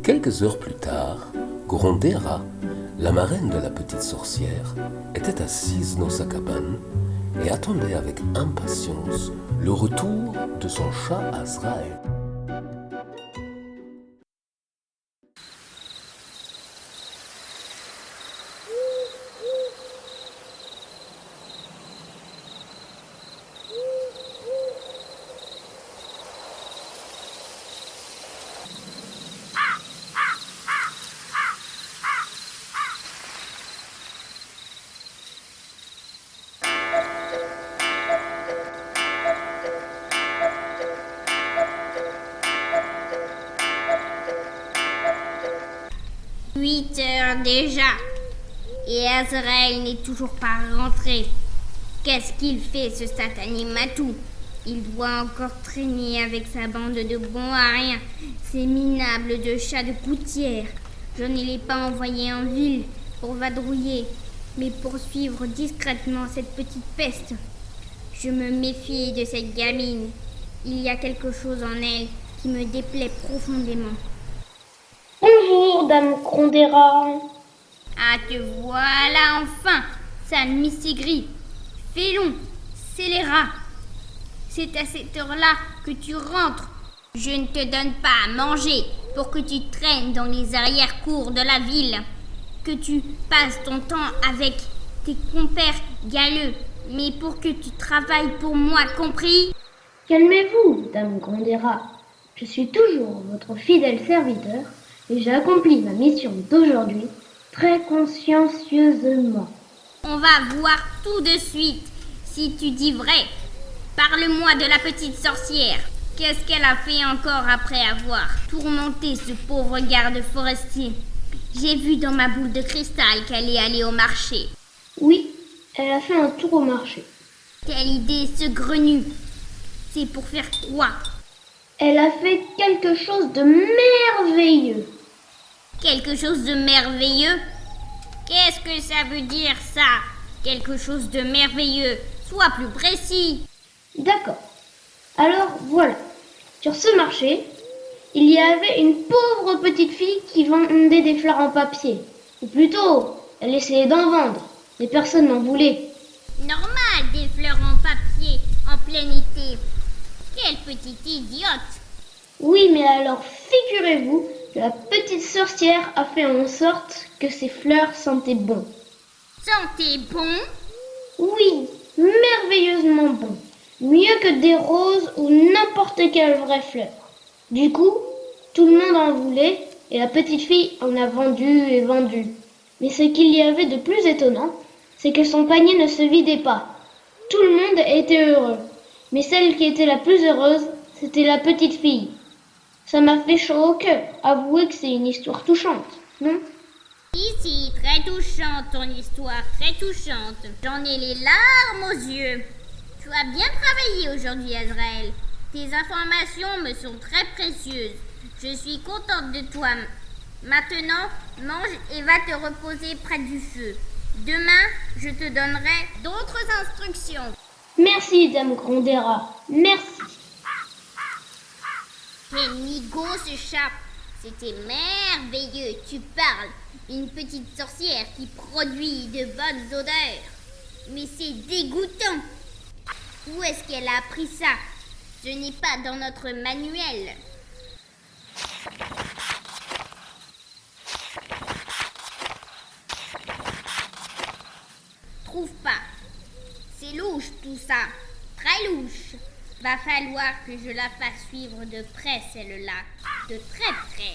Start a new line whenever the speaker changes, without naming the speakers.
Quelques heures plus tard, Grondera, la marraine de la petite sorcière, était assise dans sa cabane et attendait avec impatience le retour de son chat Azraël.
« 8 heures déjà, et Azraël n'est toujours pas rentré. Qu'est-ce qu'il fait, ce satané matou? Il doit encore traîner avec sa bande de bons à rien, ces minables de chats de gouttière. Je ne l'ai pas envoyé en ville pour vadrouiller, mais pour suivre discrètement cette petite peste. Je me méfie de cette gamine. Il y a quelque chose en elle qui me déplaît profondément. »
Bonjour, dame Grondera.
Ah, te voilà enfin, sale mistigris. Félon, scélérat. C'est à cette heure-là que tu rentres. Je ne te donne pas à manger pour que tu traînes dans les arrière-cours de la ville, que tu passes ton temps avec tes compères galeux, mais pour que tu travailles pour moi, compris?
Calmez-vous, dame Grondera. Je suis toujours votre fidèle serviteur et j'ai accompli ma mission d'aujourd'hui très consciencieusement.
On va voir tout de suite si tu dis vrai. Parle-moi de la petite sorcière. Qu'est-ce qu'elle a fait encore après avoir tourmenté ce pauvre garde forestier? J'ai vu dans ma boule de cristal qu'elle est allée au marché.
Oui, elle a fait un tour au marché.
Quelle idée saugrenue! C'est pour faire quoi?
Elle a fait quelque chose de merveilleux.
Quelque chose de merveilleux? Qu'est-ce que ça veut dire, ça? Quelque chose de merveilleux. Sois plus précis.
D'accord. Alors voilà. Sur ce marché, il y avait une pauvre petite fille qui vendait des fleurs en papier. Ou plutôt, elle essayait d'en vendre. Mais personne n'en voulait.
Normal, des fleurs en papier en plein été. Quelle petite idiote!
Oui, mais alors figurez-vous que la petite sorcière a fait en sorte que ces fleurs sentaient bon.
Sentez bon?
Oui, merveilleusement bon. Mieux que des roses ou n'importe quelle vraie fleur. Du coup, tout le monde en voulait et la petite fille en a vendu et vendu. Mais ce qu'il y avait de plus étonnant, c'est que son panier ne se vidait pas. Tout le monde était heureux. Mais celle qui était la plus heureuse, c'était la petite fille. Ça m'a fait chaud au cœur. Avouez que c'est une histoire touchante, non?
Ici, très touchante ton histoire, très touchante. J'en ai les larmes aux yeux. Tu as bien travaillé aujourd'hui, Azraël. Tes informations me sont très précieuses. Je suis contente de toi. Maintenant, mange et va te reposer près du feu. Demain, je te donnerai d'autres instructions.
Merci, dame Grondera. Merci.
Quel nigaud ce chat! C'était merveilleux, tu parles. Une petite sorcière qui produit de bonnes odeurs. Mais c'est dégoûtant. Où est-ce qu'elle a appris ça? Ce n'est pas dans notre manuel. Trouve pas. C'est louche tout ça. Très louche. Va falloir que je la fasse suivre de près celle-là. De très près.